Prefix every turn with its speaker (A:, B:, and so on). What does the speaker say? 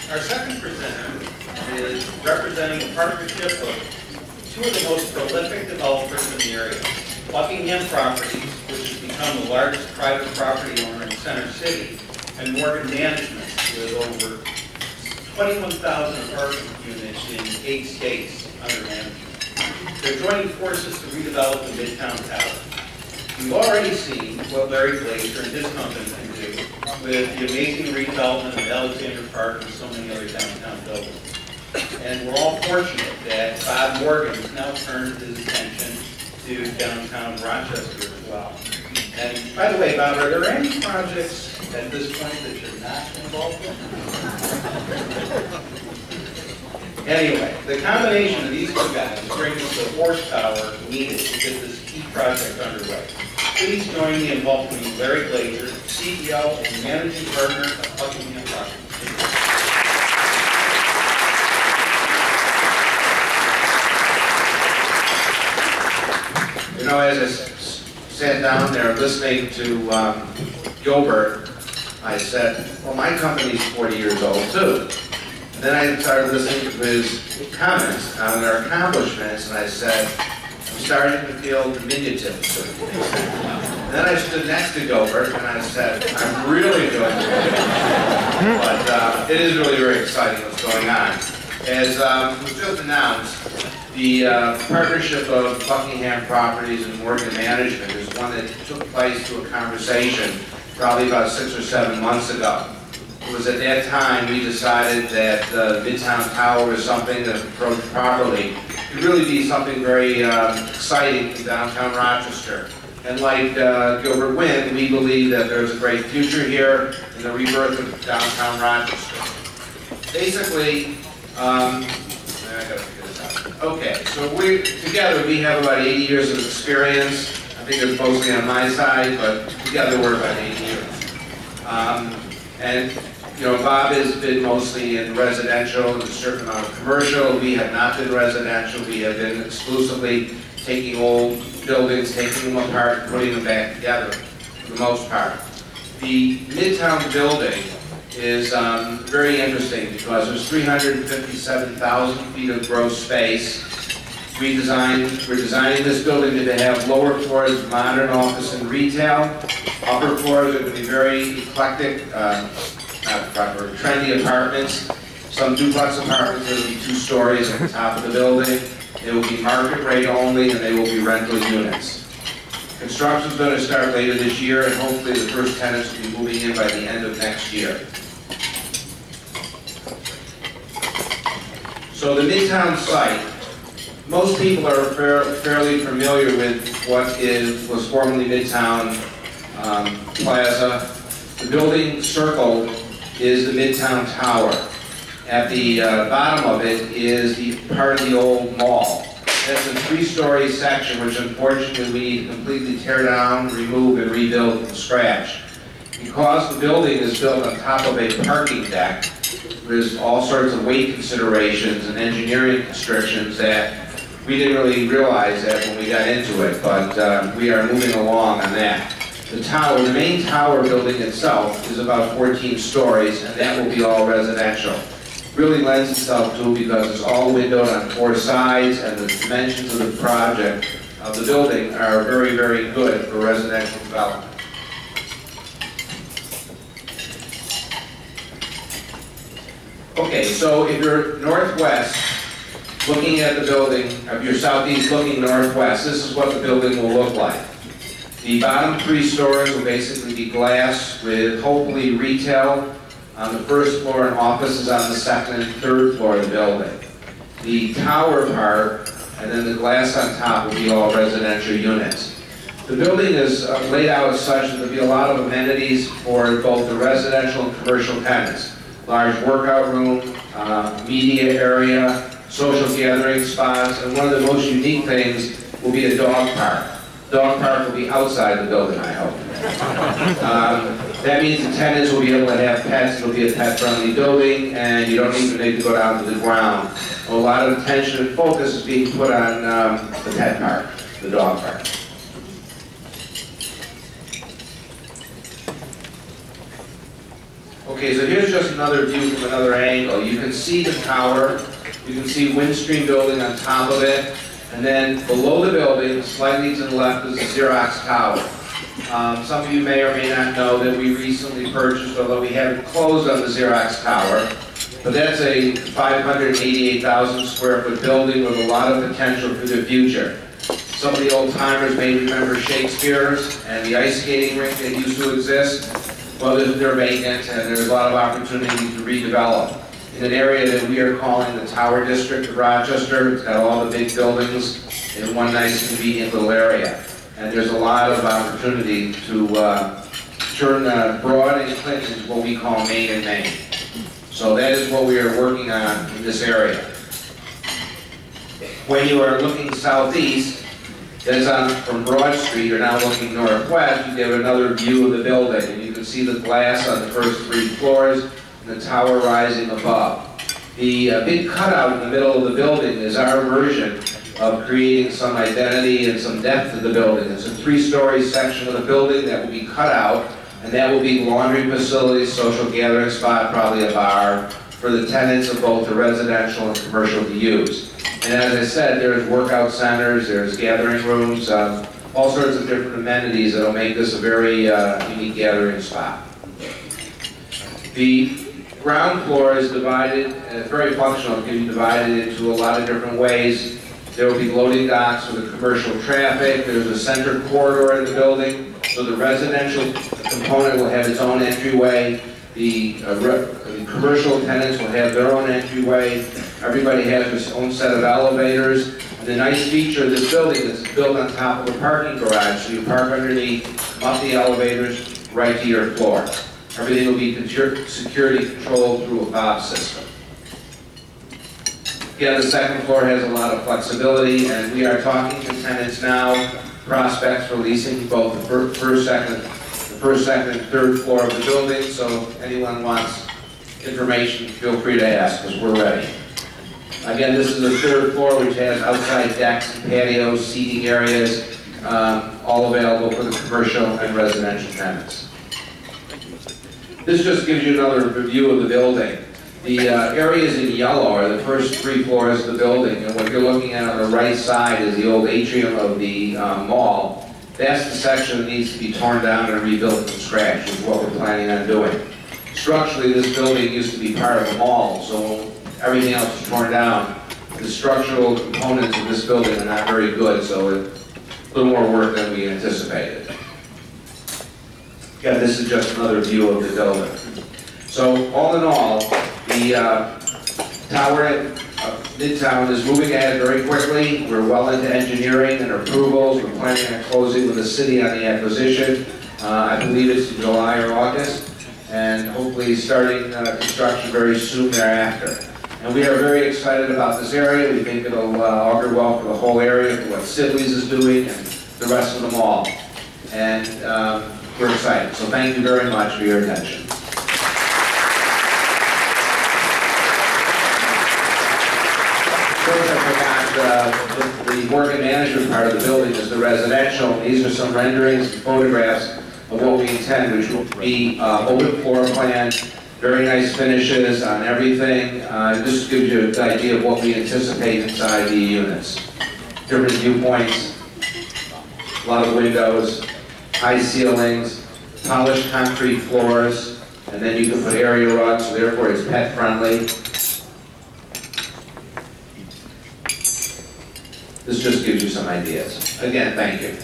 A: Our second presenter is representing a partnership of two of the most prolific developers in the area, Buckingham Properties, which has become the largest private property owner in Center City, and Morgan Management, with over 21,000 apartment units in 8 states under management. They're joining forces to redevelop the Midtown Tower. We've already seen what Larry Glazer and his company can do with the amazing redevelopment of Alexander Park and so many other downtown buildings. And we're all fortunate that Bob Morgan has now turned his attention to downtown Rochester as well. And by the way, Bob, are there any projects at this point that you're not involved in? Anyway, the combination of these two guys brings the horsepower needed to get this key project underway. Please join me in welcoming Larry Glazer, CEO and Managing Partner of Buckingham Properties.
B: You know, as I sat down there listening to Gilbert, I said, well, my company's 40 years old too. And then I started listening to his comments on their accomplishments, and I said, I'm starting to feel diminutive. And then I stood next to Gilbert, and I said, I'm really doing good. But it is really very exciting what's going on. As was just announced, the partnership of Buckingham Properties and Morgan Management is one that took place to a conversation probably about 6 or 7 months ago. It was at that time we decided that Midtown Tower was something that, approached properly, could really be something very exciting in downtown Rochester. And like Gilbert Wynn, we believe that there's a great future here in the rebirth of downtown Rochester. Basically, I gotta figure this out. Okay, so together we have about 80 years of experience. I think it's mostly on my side, but together we're about 80 years. And you know, Bob has been mostly in residential and a certain amount of commercial. We have not been residential. We have been exclusively taking old buildings, taking them apart, and putting them back together for the most part. The Midtown building is very interesting because there's 357,000 feet of gross space. We're designing this building to have lower floors, modern office and retail. Upper floors are going to be very eclectic, trendy apartments. Some duplex apartments that will be 2 stories at the top of the building. They will be market rate only, and they will be rental units. Construction is going to start later this year, and hopefully the first tenants will be moving in by the end of next year. So the Midtown site, most people are fairly familiar with what was formerly Midtown Plaza. The building circled is the Midtown Tower. At the bottom of it is the part of the old mall. That's a 3-story section which unfortunately we need to completely tear down, remove, and rebuild from scratch. Because the building is built on top of a parking deck, there's all sorts of weight considerations and engineering constrictions that we didn't really realize that when we got into it, but we are moving along on that. The main tower building itself is about 14 stories, and that will be all residential. Really lends itself to because it's all windowed on 4 sides, and the dimensions of the project of the building are very, very good for residential development. Okay, so if you're northwest, looking at the building, if you're southeast looking northwest, this is what the building will look like. The bottom 3 stories will basically be glass with hopefully retail on the 1st floor and offices on the 2nd and 3rd floor of the building. The tower part and then the glass on top will be all residential units. The building is laid out as such that there will be a lot of amenities for both the residential and commercial tenants. Large workout room, media area, social gathering spots, and one of the most unique things will be a dog park. Dog park will be outside the building, I hope. That means the tenants will be able to have pets. It'll be a pet-friendly building, and you don't even need to go down to the ground. A lot of attention and focus is being put on the pet park, the dog park. Okay, so here's just another view from another angle. You can see the tower, you can see Windstream building on top of it, and then below the building, slightly to the left, is the Xerox Tower. Some of you may or may not know that we recently purchased, although we haven't closed on the Xerox Tower, but that's a 588,000 square foot building with a lot of potential for the future. Some of the old timers may remember Shakespeare's and the ice skating rink that used to exist. Well, they're vacant, and there's a lot of opportunity to redevelop. In an area that we are calling the Tower District of Rochester, it's got all the big buildings in one nice, convenient little area. And there's a lot of opportunity to turn Broad and Clinton into what we call Main and Main. So that is what we are working on in this area. When you are looking southeast, that's from Broad Street, you're now looking northwest, you get another view of the building, and you can see the glass on the first 3 floors and the tower rising above. The big cutout in the middle of the building is our version of creating some identity and some depth to the building. It's a 3-story section of the building that will be cut out, and that will be laundry facilities, social gathering spot, probably a bar, for the tenants of both the residential and commercial to use. And as I said, there's workout centers, there's gathering rooms, all sorts of different amenities that will make this a very unique gathering spot. The ground floor is divided, and it's very functional, it can be divided into a lot of different ways. There will be loading docks for the commercial traffic, there's a center corridor in the building, so the residential component will have its own entryway. The commercial tenants will have their own entryway. Everybody has their own set of elevators. And the nice feature of this building is it's built on top of a parking garage. So you park underneath, come up the elevators, right to your floor. Everything will be security controlled through a fob system. Again, the second floor has a lot of flexibility, and we are talking to tenants now, prospects for leasing both the first, second, and third floor of the building, so if anyone wants information, feel free to ask, because we're ready. Again, this is the 3rd floor, which has outside decks, patios, seating areas, all available for the commercial and residential tenants. This just gives you another view of the building. The areas in yellow are the first 3 floors of the building, and what you're looking at on the right side is the old atrium of the mall. That's the section that needs to be torn down and rebuilt from scratch, which is what we're planning on doing. Structurally, this building used to be part of a mall, so everything else is torn down. The structural components of this building are not very good, so it's a little more work than we anticipated. Yeah, this is just another view of the building. So all in all, the tower at Midtown is moving ahead very quickly. We're well into engineering and approvals. We're planning on closing with the city on the acquisition. I believe it's in July or August, and hopefully starting construction very soon thereafter. And we are very excited about this area. We think it'll augur well for the whole area, for what Sibley's is doing and the rest of the mall. And we're excited. So thank you very much for your attention. First, I forgot the work and management part of the building is the residential. These are some renderings and photographs of what we intend, which will be open floor plan, very nice finishes on everything. This gives you an idea of what we anticipate inside the units. Different viewpoints, a lot of windows, high ceilings, polished concrete floors, and then you can put area rugs, so therefore it's pet friendly. This just gives you some ideas. Again, thank you.